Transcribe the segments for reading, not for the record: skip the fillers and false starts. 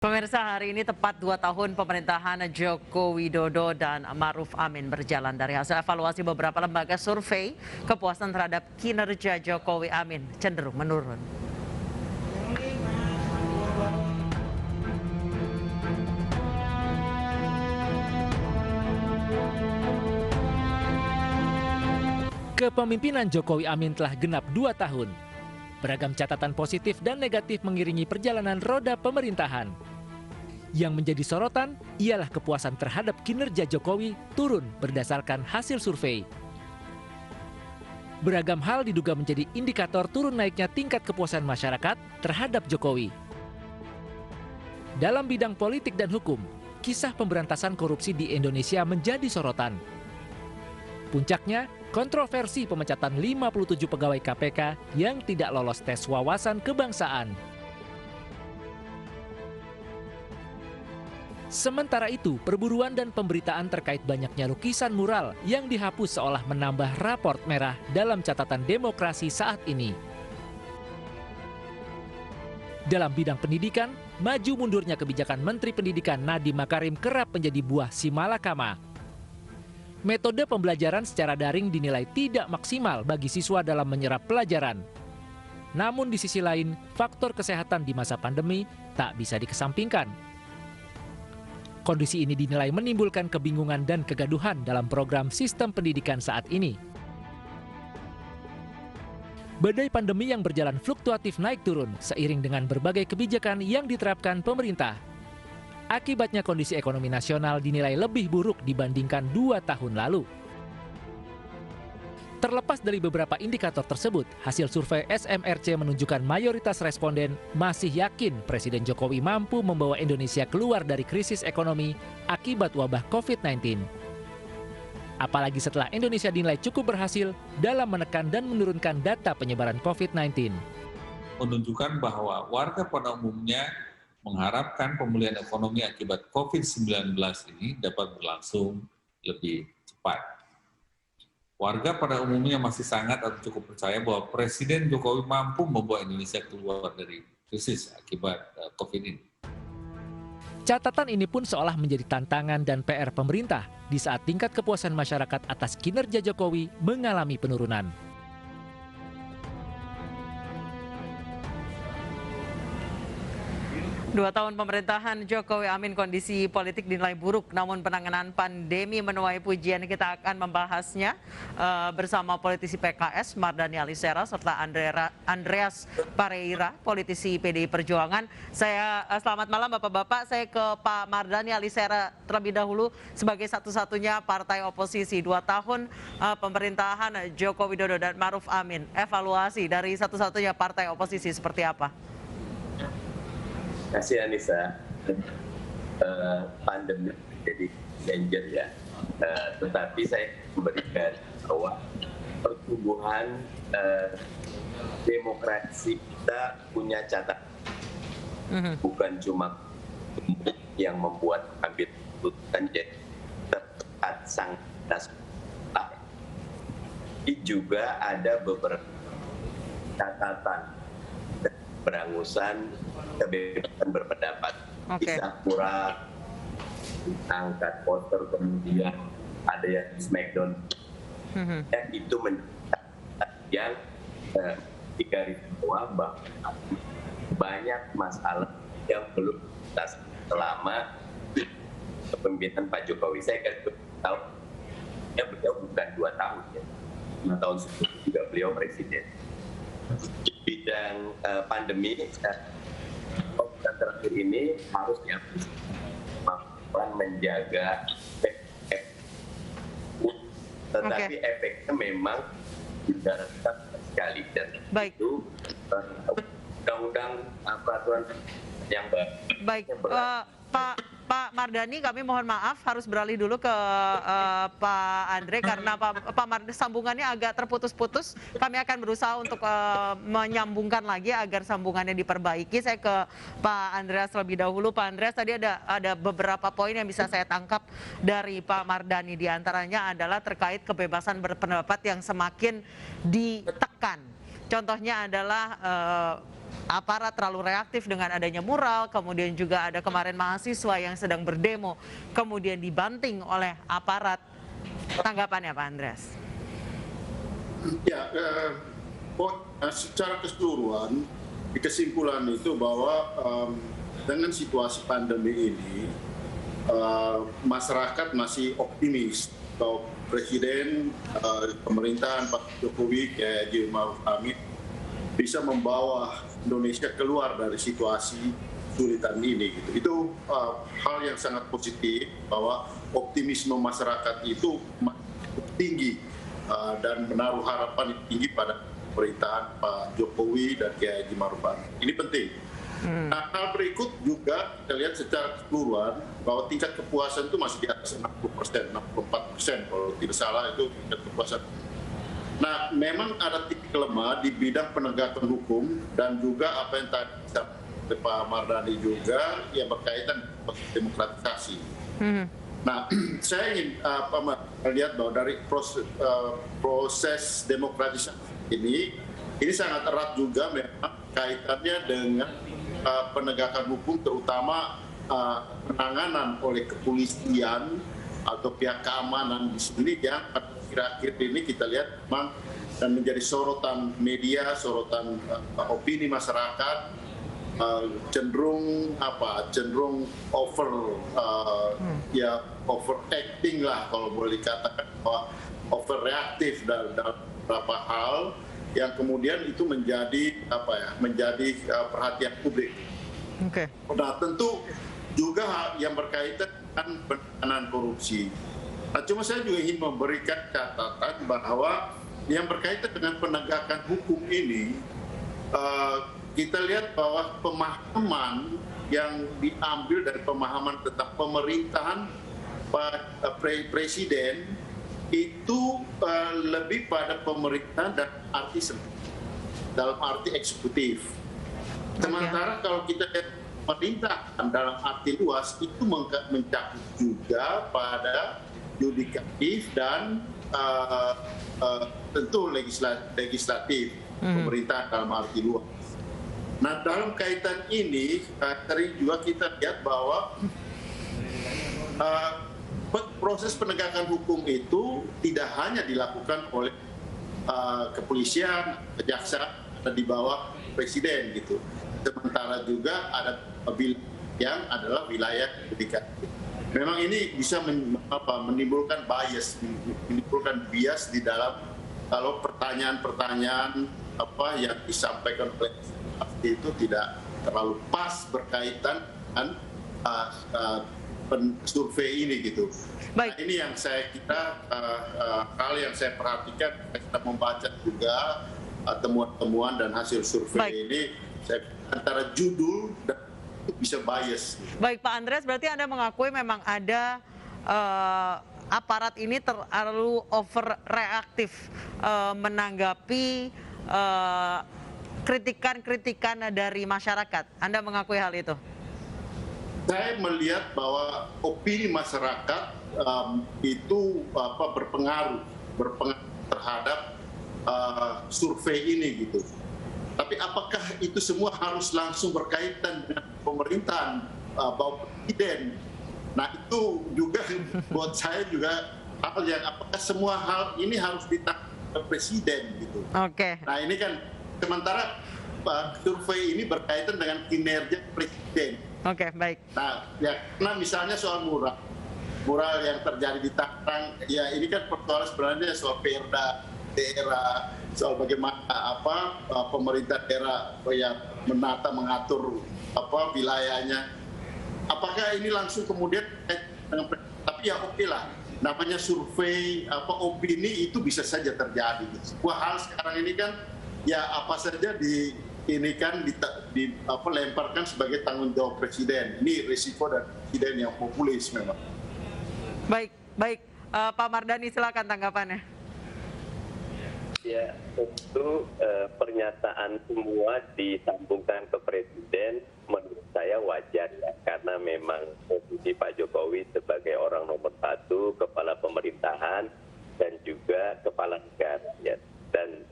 Pemirsa, hari ini tepat 2 tahun pemerintahan Joko Widodo dan Maruf Amin berjalan. Dari hasil evaluasi beberapa lembaga survei, kepuasan terhadap kinerja Jokowi Amin cenderung menurun. Kepemimpinan Jokowi Amin telah genap 2 tahun. Beragam catatan positif dan negatif mengiringi perjalanan roda pemerintahan. Yang menjadi sorotan ialah kepuasan terhadap kinerja Jokowi turun berdasarkan hasil survei. Beragam hal diduga menjadi indikator turun naiknya tingkat kepuasan masyarakat terhadap Jokowi. Dalam bidang politik dan hukum, kisah pemberantasan korupsi di Indonesia menjadi sorotan. Puncaknya, kontroversi pemecatan 57 pegawai KPK yang tidak lolos tes wawasan kebangsaan. Sementara itu, perburuan dan pemberitaan terkait banyaknya lukisan mural yang dihapus seolah menambah raport merah dalam catatan demokrasi saat ini. Dalam bidang pendidikan, maju mundurnya kebijakan Menteri Pendidikan Nadiem Makarim kerap menjadi buah simalakama. Metode pembelajaran secara daring dinilai tidak maksimal bagi siswa dalam menyerap pelajaran. Namun di sisi lain, faktor kesehatan di masa pandemi tak bisa dikesampingkan. Kondisi ini dinilai menimbulkan kebingungan dan kegaduhan dalam program sistem pendidikan saat ini. Badai pandemi yang berjalan fluktuatif naik turun seiring dengan berbagai kebijakan yang diterapkan pemerintah. Akibatnya kondisi ekonomi nasional dinilai lebih buruk dibandingkan 2 tahun lalu. Terlepas dari beberapa indikator tersebut, hasil survei SMRC menunjukkan mayoritas responden masih yakin Presiden Jokowi mampu membawa Indonesia keluar dari krisis ekonomi akibat wabah COVID-19. Apalagi setelah Indonesia dinilai cukup berhasil dalam menekan dan menurunkan data penyebaran COVID-19. Menunjukkan bahwa warga pada umumnya mengharapkan pemulihan ekonomi akibat COVID-19 ini dapat berlangsung lebih cepat. Warga pada umumnya masih sangat atau cukup percaya bahwa Presiden Jokowi mampu membawa Indonesia keluar dari krisis akibat COVID ini. Catatan ini pun seolah menjadi tantangan dan PR pemerintah di saat tingkat kepuasan masyarakat atas kinerja Jokowi mengalami penurunan. 2 tahun pemerintahan Jokowi Amin, kondisi politik dinilai buruk, namun penanganan pandemi menuai pujian. Kita akan membahasnya bersama politisi PKS Mardhani Alisera serta Andreas Pareira, politisi PDI Perjuangan. Selamat malam Bapak-Bapak. Saya ke Pak Mardhani Alisera terlebih dahulu sebagai satu-satunya partai oposisi. 2 tahun pemerintahan Joko Widodo dan Maruf Amin. Evaluasi dari satu-satunya partai oposisi seperti apa? Terima kasih Anissa. Pandemi jadi danger ya. Tetapi saya memberikan bahwa pertumbuhan demokrasi kita punya catatan. Bukan cuma yang membuat ambil keputusan jadi tepat sang dasar. Tapi juga ada beberapa catatan berangusan kebebasan berpendapat. Bisa pura angkat poster, kemudian ada yang smackdown. Dan itu yang digaris bawah bahwa banyak masalah yang belum tuntas selama kepemimpinan Pak Jokowi. Saya kan tahu ya, beliau bukan 2 tahun ya, 5 tahun sebelum juga beliau presiden. Bidang pandemi dan terakhir ini harus menjaga tetapi efeknya memang tidak sekali, dan itu undang-undang peraturan yang baik. Pak Mardhani, kami mohon maaf harus beralih dulu ke Pak Andre karena Pak Mardhani sambungannya agak terputus-putus. Kami akan berusaha untuk menyambungkan lagi agar sambungannya diperbaiki. Saya ke Pak Andreas terlebih dahulu. Pak Andreas, tadi ada beberapa poin yang bisa saya tangkap dari Pak Mardhani. Di antaranya adalah terkait kebebasan berpendapat yang semakin ditekan. Contohnya adalah aparat terlalu reaktif dengan adanya mural, kemudian juga ada kemarin mahasiswa yang sedang berdemo, kemudian dibanting oleh aparat. Tanggapannya Pak Andreas? Ya, secara keseluruhan, kesimpulan itu bahwa dengan situasi pandemi ini, masyarakat masih optimis bahwa Presiden, pemerintahan Pak Jokowi, kayak Haji Ma'ruf Amin, bisa membawa Indonesia keluar dari situasi kesulitan ini. Gitu. Itu hal yang sangat positif bahwa optimisme masyarakat itu tinggi dan menaruh harapan tinggi pada pemerintahan Pak Jokowi dan Kiai Haji Ma'ruf Amin. Ini penting. Nah, hal berikut juga kita lihat secara keseluruhan bahwa tingkat kepuasan itu masih di atas 60%, 64% kalau tidak salah itu tingkat kepuasan. Nah, memang ada titik lemah di bidang penegakan hukum dan juga apa yang tadi disampaikan Pak Mardhani juga yang berkaitan dengan demokratisasi. Nah, saya ingin melihat bahwa dari proses demokratisasi ini sangat erat juga memang kaitannya dengan penegakan hukum, terutama penanganan oleh kepolisian atau pihak keamanan di sini yang akhir-akhir ini kita lihat memang dan menjadi sorotan media, sorotan opini masyarakat, cenderung overacting lah kalau boleh dikatakan, bahwa overreaktif dalam beberapa hal yang kemudian itu menjadi perhatian publik. Oke. Nah, tentu juga yang berkaitan dengan penanganan korupsi. Nah, cuma saya juga ingin memberikan catatan bahwa yang berkaitan dengan penegakan hukum ini, kita lihat bahwa pemahaman yang diambil dari pemahaman tentang pemerintahan Presiden itu lebih pada pemerintahan dan dalam arti eksekutif. Sementara kalau kita lihat pemerintahan dalam arti luas itu mencakup juga pada yudikatif dan tentu legislatif, pemerintahan dalam arti luas. Nah, dalam kaitan ini sering juga kita lihat bahwa proses penegakan hukum itu tidak hanya dilakukan oleh kepolisian, kejaksaan di bawah presiden gitu. Sementara juga ada wilayah yang adalah wilayah yudikatif. Memang ini bisa menimbulkan bias di dalam kalau pertanyaan-pertanyaan yang disampaikan oleh itu tidak terlalu pas berkaitan dengan survei ini gitu. Baik. Nah, ini yang saya kira hal yang saya perhatikan kita membaca juga temuan-temuan dan hasil survei ini, saya antara judul dan itu bisa bias. Baik Pak Andreas, berarti Anda mengakui memang ada aparat ini terlalu overreaktif menanggapi kritikan-kritikan dari masyarakat. Anda mengakui hal itu? Saya melihat bahwa opini masyarakat itu berpengaruh terhadap survei ini gitu. Tapi apakah itu semua harus langsung berkaitan dengan pemerintahan presiden? Nah, itu juga buat saya juga hal yang apakah semua hal ini harus ditangani presiden gitu. Oke. Nah, ini kan sementara survei ini berkaitan dengan kinerja presiden. Oke, baik. Nah, ya, karena misalnya soal mural yang terjadi di Tangerang, ya ini kan persoalan sebenarnya soal perda daerah, soal bagaimana pemerintah daerah yang mengatur wilayahnya. Apakah ini langsung kemudian tapi ya oke lah, namanya survei opini itu bisa saja terjadi. Wah, hal sekarang ini kan ya apa saja lemparkan sebagai tanggung jawab presiden. Ini risiko dan presiden yang populis memang. Baik. Pak Mardhani, silakan tanggapannya. Ya, tentu pernyataan semua disambungkan ke presiden menurut saya wajar ya, karena memang posisi Pak Jokowi sebagai orang nomor 1, kepala pemerintahan dan juga kepala negara ya. Dan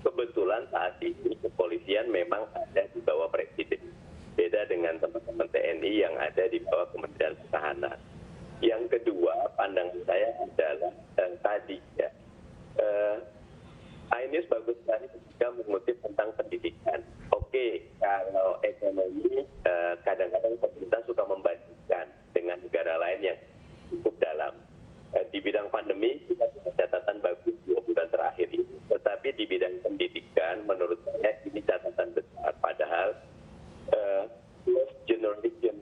Kebetulan saat ini kepolisian memang ada di bawah Presiden. Beda dengan teman-teman TNI yang ada di bawah Kementerian Pertahanan. Yang kedua, pandangan saya adalah tadi ya, Ainius bagus sekali ketika mengutip tentang pendidikan. Oke, kalau ekonomi kadang-kadang pemerintah suka membandingkan dengan negara lain yang cukup dalam. Di bidang pandemi kita punya catatan bagus 2 bulan terakhir ini. Tetapi di bidang pendidikan menurut saya ini catatan besar. Padahal lost generation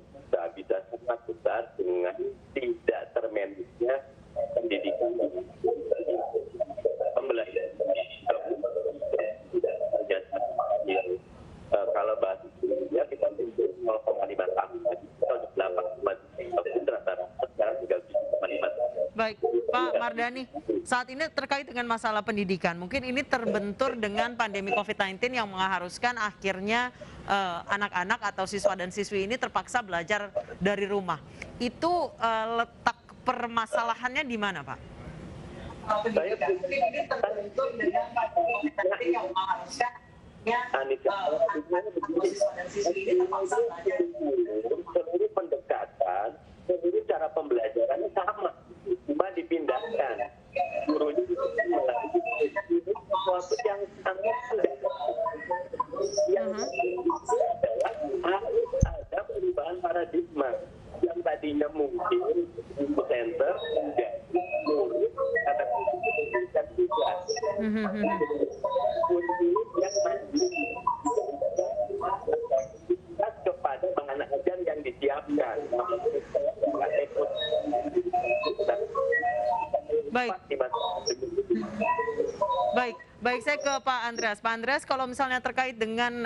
bisa sangat besar dengan tidak termanage-nya pendidikan dan pembelajaran tidak terjadi yang kalau bahasa Indonesia kita bentuk 0,5 tahun atau 8,5 tahun rata-rata sekarang tinggal 7,5 tahun. Baik, Pak Mardhani, saat ini terkait dengan masalah pendidikan, mungkin ini terbentur dengan pandemi COVID-19 yang mengharuskan akhirnya anak-anak atau siswa dan siswi ini terpaksa belajar dari rumah. Itu letak permasalahannya di mana, Pak? Saya ini terbentur dengan pandemi yang mengharuskan seluruh pendekatan, seluruh cara pembelajarannya sama, cuma dipindahkan. Gurunya melalui sesuatu yang sangat yang adalah harus ada perubahan paradigma yang tadinya mungkin untuk center menjadi murid kata pendidikan juga. Yang mandiri kepada bahan ajar yang disiapkan. Baik, saya ke Pak Andreas. Pak Andreas, kalau misalnya terkait dengan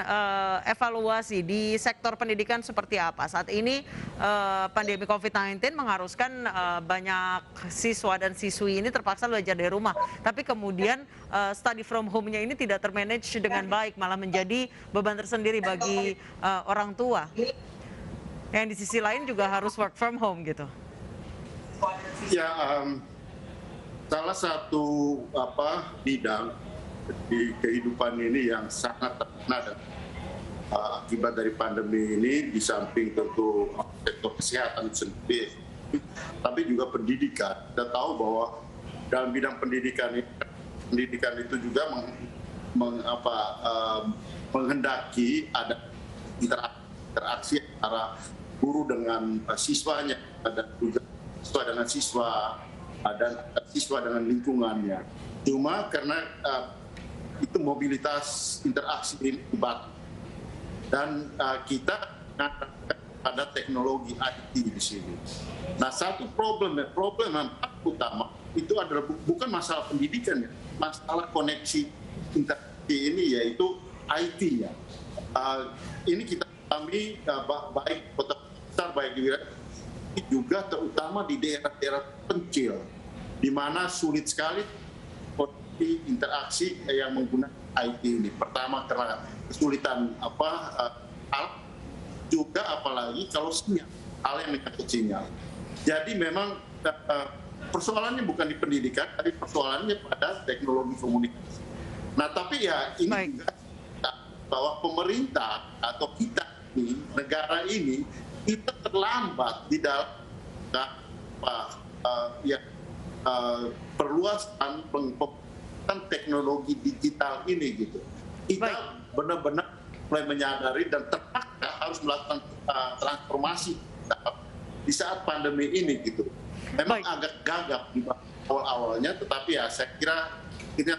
evaluasi di sektor pendidikan seperti apa? Saat ini pandemi COVID-19 mengharuskan banyak siswa dan siswi ini terpaksa belajar dari rumah. Tapi kemudian study from home-nya ini tidak termanage dengan baik, malah menjadi beban tersendiri bagi orang tua. Yang di sisi lain juga harus work from home gitu. Ya, salah satu bidang di kehidupan ini yang sangat terkena akibat dari pandemi ini, di samping tentu sektor kesehatan sendiri, tapi juga pendidikan. Kita tahu bahwa dalam bidang pendidikan itu juga menghendaki ada interaksi antara guru dengan siswanya, dan juga siswa dengan siswa, dan siswa dengan lingkungannya. Cuma karena itu mobilitas interaksi ini dibatasi, dan kita ada teknologi IT di sini. Nah, satu problem yang utama itu adalah bukan masalah pendidikan, ya, masalah koneksi interaksi ini, yaitu IT-nya. Ini kita alami baik kota besar, baik di wilayah, juga terutama di daerah-daerah pencil, di mana sulit sekali interaksi yang menggunakan IT ini. Pertama karena kesulitan alat, juga apalagi kalau sinyal, hal yang menyangkut sinyal. Jadi memang persoalannya bukan di pendidikan, tapi persoalannya pada teknologi komunikasi. Nah, tapi ya ini juga bahwa pemerintah atau kita ini, negara ini, kita terlambat di dalam perluasan teknologi digital ini gitu. Kita benar-benar mulai menyadari dan terpaksa harus melakukan transformasi di saat pandemi ini gitu. Memang agak gagap di awal-awalnya, tetapi ya saya kira kita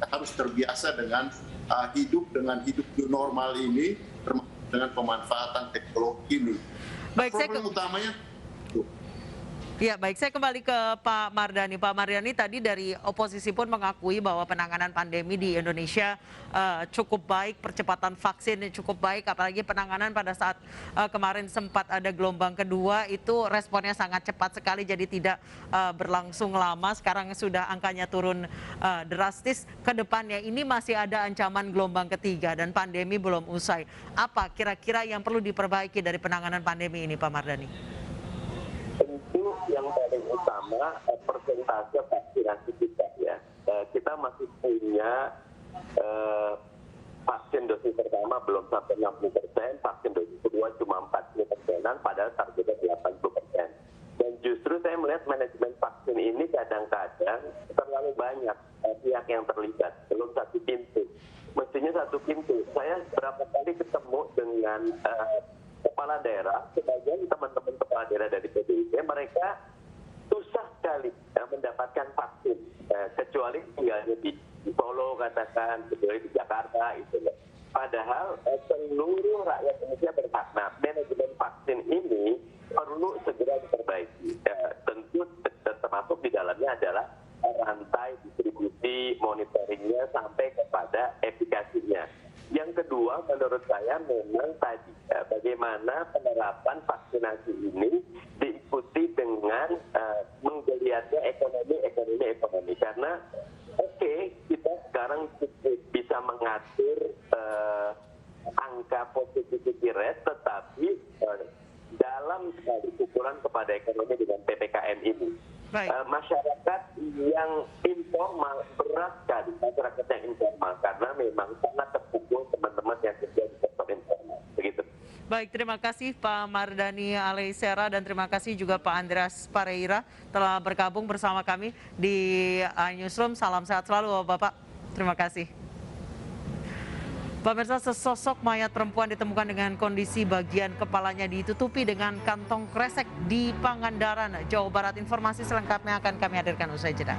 harus terbiasa dengan hidup new normal ini, termasuk dengan pemanfaatan teknologi ini. Problem utamanya Ya, baik. Saya kembali ke Pak Mardhani. Pak Mardhani, tadi dari oposisi pun mengakui bahwa penanganan pandemi di Indonesia cukup baik, percepatan vaksin cukup baik, apalagi penanganan pada saat kemarin sempat ada gelombang kedua, itu responnya sangat cepat sekali, jadi tidak berlangsung lama. Sekarang sudah angkanya turun drastis. Kedepannya ini masih ada ancaman gelombang ketiga dan pandemi belum usai. Apa kira-kira yang perlu diperbaiki dari penanganan pandemi ini, Pak Mardhani? Yang paling utama persentase vaksinasi kita ya. Kita masih punya vaksin dosis pertama belum sampai 60%, vaksin dosis kedua cuma 40%-an, padahal targetnya 80%. Dan justru saya melihat manajemen vaksin ini kadang-kadang terlalu banyak pihak yang terlibat, belum satu pintu. Mestinya satu pintu. Saya berapa kali ketemu dengan kepala daerah, sebagian teman-teman kepala daerah dari PDIP, mereka susah sekali mendapatkan vaksin, kecuali tinggalnya di Solo katakan, kecuali di Jakarta itu. Padahal seluruh rakyat Indonesia berhak. Nah, manajemen vaksin ini perlu segera diperbaiki. Tentu termasuk di dalamnya adalah rantai distribusi, monitoringnya sampai kepada efikasinya. Yang kedua, menurut saya memang tadi bagaimana penerapan vaksinasi ini diikuti dengan menggeliatnya ekonomi. Karena kita sekarang bisa mengatur angka positivity rate, tetapi dalam sekali ukuran kepada ekonomi dengan PPKM ini. Masyarakat yang informal berat sekali, masyarakat yang informal, karena memang sangat terpukul teman-teman yang kerja di sektor informal. Begitu. Baik, terima kasih Pak Mardhani Alisera dan terima kasih juga Pak Andreas Pareira telah bergabung bersama kami di Newsroom. Salam sehat selalu Bapak. Terima kasih. Pemirsa, sesosok mayat perempuan ditemukan dengan kondisi bagian kepalanya ditutupi dengan kantong kresek di Pangandaran, Jawa Barat. Informasi selengkapnya akan kami hadirkan usai jeda.